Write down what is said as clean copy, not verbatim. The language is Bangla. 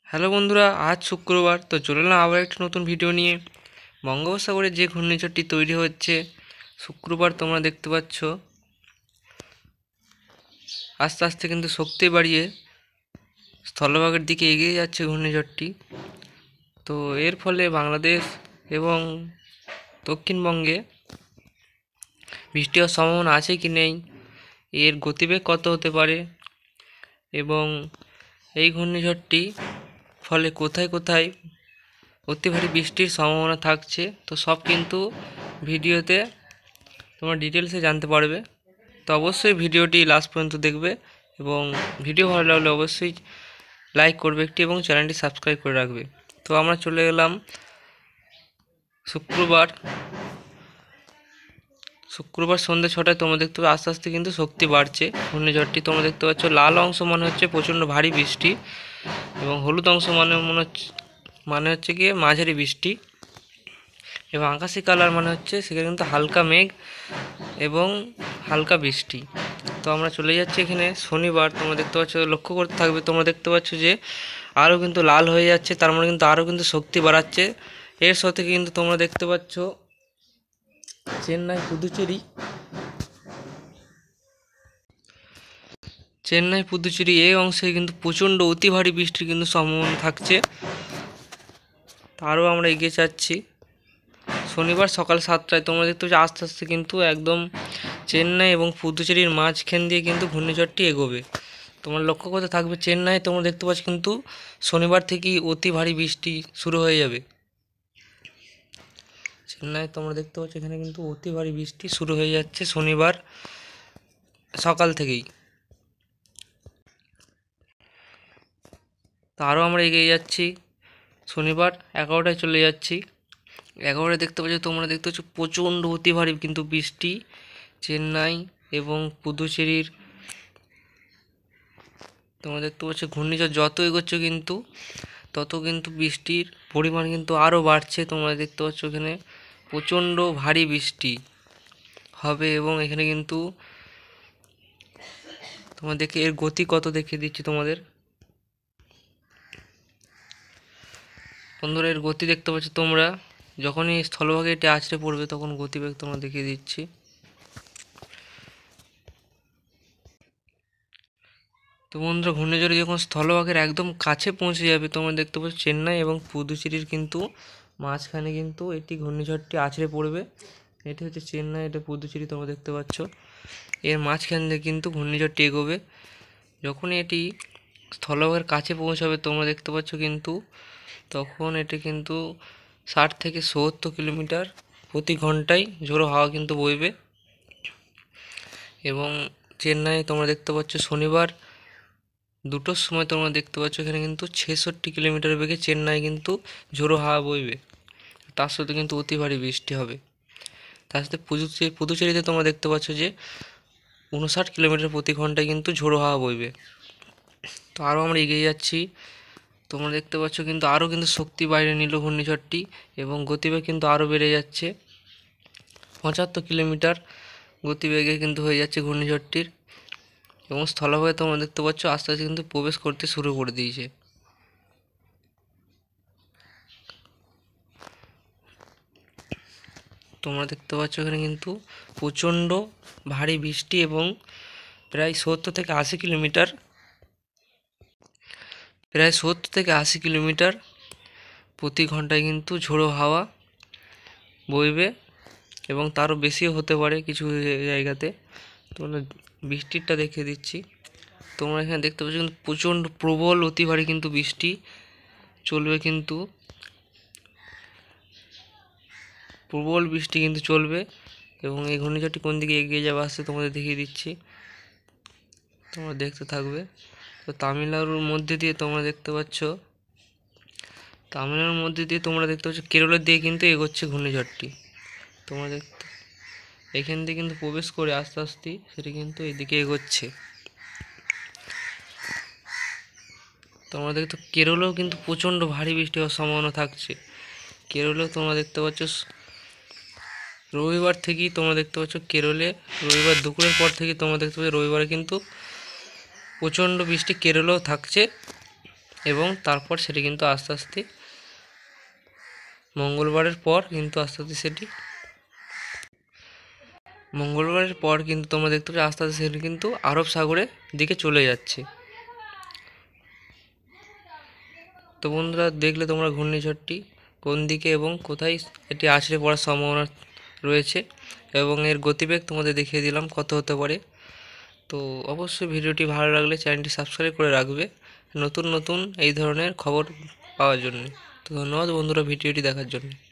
হ্যালো বন্ধুরা, আজ শুক্রবার তো চলে এলাম আবার একটা নতুন ভিডিও নিয়ে। বঙ্গোপসাগরে যে ঘূর্ণিঝড়টি তৈরি হচ্ছে শুক্রবার তোমরা দেখতে পাচ্ছ আস্তে আস্তে কিন্তু শক্তি বাড়িয়ে স্থলভাগের দিকে এগিয়ে যাচ্ছে ঘূর্ণিঝড়টি। তো এর ফলে বাংলাদেশ এবং দক্ষিণবঙ্গে বৃষ্টি হওয়ার সম্ভাবনা আছে কি নেই, এর গতিবেগ কত হতে পারে এবং এই ঘূর্ণিঝড়টি ফলে কোথায় কোথায় অতি ভারী বৃষ্টির সম্ভাবনা থাকছে, তো সব কিন্তু ভিডিওতে তোমরা ডিটেলসে জানতে পারবে। তো অবশ্যই ভিডিওটি লাস্ট পর্যন্ত দেখবে এবং ভিডিও ভালো লাগলে অবশ্যই লাইক করবে একটি এবং চ্যানেলটি সাবস্ক্রাইব করে রাখবে। তো আমরা চলে গেলাম শুক্রবার সন্ধ্যে 6টায়। তোমরা দেখতে পাচ্ছ আস্তে আস্তে কিন্তু শক্তি বাড়ছে ঘূর্ণিঝড়টি। তোমরা দেখতে পাচ্ছ লাল অংশ মানে হচ্ছে প্রচণ্ড ভারী বৃষ্টি এবং হলুদ অংশ মানে হচ্ছে গিয়ে মাঝারি বৃষ্টি এবং আকাশি কালার মানে হচ্ছে সেখানে কিন্তু হালকা মেঘ এবং হালকা বৃষ্টি। তো আমরা চলে যাচ্ছি এখানে শনিবার। তোমরা দেখতে পাচ্ছ, লক্ষ্য করতে থাকবে, তোমরা দেখতে পাচ্ছ যে আরও কিন্তু লাল হয়ে যাচ্ছে, তার মানে কিন্তু আরও কিন্তু শক্তি বাড়াচ্ছে। এর সাথে কিন্তু তোমরা দেখতে পাচ্ছ চেন্নাই পুদুচেরি এই অংশে কিন্তু প্রচণ্ড অতি ভারী বৃষ্টির কিন্তু সম্ভাবনা থাকছে। আরও আমরা এগিয়ে যাচ্ছি শনিবার সকাল 7টায়। তোমরা দেখতে পাচ্ছ আস্তে আস্তে কিন্তু একদম চেন্নাই এবং পুদুচেরির মাঝখান দিয়ে কিন্তু ঘূর্ণিঝড়টি এগোবে। তোমরা লক্ষ্য করতে থাকবে চেন্নাই তোমরা দেখতে পাচ্ছ কিন্তু শনিবার থেকেই অতি ভারী বৃষ্টি শুরু হয়ে যাবে। চেন্নাই তোমরা দেখতে পাচ্ছ এখানে কিন্তু অতি ভারী বৃষ্টি শুরু হয়ে যাচ্ছে শনিবার সকাল থেকেই। তো আরও আমরা এগিয়ে যাচ্ছি শনিবার 11টায় চলে যাচ্ছি। 11টায় দেখতে পাচ্ছ, তোমরা দেখতে পাচ্ছ প্রচণ্ড অতি ভারী কিন্তু বৃষ্টি চেন্নাই এবং পুদুচেরির। তোমরা দেখতে পাচ্ছ ঘূর্ণিঝড় যত এগোচ্ছে কিন্তু তত কিন্তু বৃষ্টির পরিমাণ কিন্তু আরও বাড়ছে। তোমরা দেখতে পাচ্ছ এখানে প্রচণ্ড ভারী বৃষ্টি হবে এবং এখানে কিন্তু তোমাদেরকে এর গতি কত দেখিয়ে দিচ্ছি তোমাদের। বন্ধুরা, এর গতি দেখতে পাচ্ছ তোমরা, যখনই স্থলভাগে এটি আছড়ে পড়বে তখন গতিবেগ তোমরা দেখিয়ে দিচ্ছি। তো বন্ধুরা, ঘূর্ণিঝড়ে যখন স্থলভাগের একদম কাছে পৌঁছে যাবে তোমরা দেখতে পাচ্ছ চেন্নাই এবং পুদুচেরির কিন্তু মাঝখানে কিন্তু এটি ঘূর্ণিঝড়টি আছড়ে পড়বে। এটি হচ্ছে চেন্নাই, এটা পুদুচেরি। তোমরা দেখতে পাচ্ছ এর মাঝখান দিয়ে কিন্তু ঘূর্ণিঝড়টি এগোবে। যখনই এটি স্থলভাগের কাছে পৌঁছাবে তোমরা দেখতে পাচ্ছ কিন্তু তখন এটি কিন্তু 60 থেকে 70 কিলোমিটার প্রতি ঘন্টায় ঝোড়ো হাওয়া কিন্তু বইবে এবং চেন্নাই তোমরা দেখতে পাচ্ছ শনিবার 2টোর সময় তোমরা দেখতে পাচ্ছ এখানে কিন্তু 66 কিলোমিটার বেগে চেন্নাই কিন্তু ঝোড়ো হাওয়া বইবে। তার সাথে কিন্তু অতি ভারী বৃষ্টি হবে। তার সাথে পুদুচেরিতে তোমরা দেখতে পাচ্ছ যে 59 কিলোমিটার প্রতি ঘন্টায় কিন্তু ঝোড়ো হাওয়া বইবে। তো আরও আমরা এগিয়ে যাচ্ছি। তোমরা দেখতে পাচ্ছ কিন্তু আরও কিন্তু শক্তি বাইরে নিল ঘূর্ণিঝড়টি এবং গতিবেগ কিন্তু আরও বেড়ে যাচ্ছে। 75 কিলোমিটার গতিবেগে কিন্তু হয়ে যাচ্ছে ঘূর্ণিঝড়টির এবং স্থলভাগে তোমরা দেখতে পাচ্ছ আস্তে আস্তে কিন্তু প্রবেশ করতে শুরু করে দিয়েছে। তোমরা দেখতে পাচ্ছ এখানে কিন্তু প্রচণ্ড ভারী বৃষ্টি এবং প্রায় 70 থেকে 80 কিলোমিটার প্রতি ঘন্টায় কিন্তু ঝোড়ো হাওয়া বইবে এবং তারও বেশিও হতে পারে কিছু জায়গাতে। তোমরা বৃষ্টিরটা দেখিয়ে দিচ্ছি। তোমরা এখানে দেখতে পাচ্ছ কিন্তু প্রচণ্ড প্রবল অতি ভারী কিন্তু বৃষ্টি চলবে, কিন্তু প্রবল বৃষ্টি কিন্তু চলবে এবং এই ঘূর্ণিঝড়টি কোন দিকে এগিয়ে যাবে আসছে তোমাদের দেখিয়ে দিচ্ছি, তোমরা দেখতে থাকবে। তো তামিলনাড়ুর মধ্যে দিয়ে তোমরা দেখতে পাচ্ছ কেরলের দিকে কিন্তু এগোচ্ছে ঘূর্ণিঝড়টি। তোমরা দেখতে এখান দিয়ে কিন্তু প্রবেশ করে আস্তে আস্তে সেটি কিন্তু এদিকে এগোচ্ছে। তোমরা দেখতে কেরলেও কিন্তু প্রচণ্ড ভারী বৃষ্টি হওয়ার সম্ভাবনা থাকছে। কেরলেও তোমরা দেখতে পাচ্ছ রবিবার থেকেই তোমরা দেখতে পাচ্ছ কেরলে রবিবার দুপুরের পর থেকে তোমরা দেখতে পাচ্ছ রবিবারে কিন্তু প্রচণ্ড বৃষ্টি কেরলেও থাকছে এবং তারপর সেটি কিন্তু আস্তে আস্তে মঙ্গলবারের পর কিন্তু আস্তে আস্তে সেটি মঙ্গলবারের পর কিন্তু তোমরা দেখতে পাচ্ছ আস্তে আস্তে সেটি কিন্তু আরব সাগরের দিকে চলে যাচ্ছে। তো বন্ধুরা, দেখলে তোমরা ঘূর্ণিঝড়টি কোন দিকে এবং কোথায় এটি আছড়ে পড়ার সম্ভাবনা রয়েছে এবং এর গতিবেগ তোমাদের দেখিয়ে দিলাম কত হতে পারে। তো অবশ্যই ভিডিওটি ভালো লাগলে চ্যানেলটি সাবস্ক্রাইব করে রাখবে নতুন নতুন এই ধরনের খবর পাওয়ার জন্য। তো ধন্যবাদ বন্ধুরা ভিডিওটি দেখার জন্য।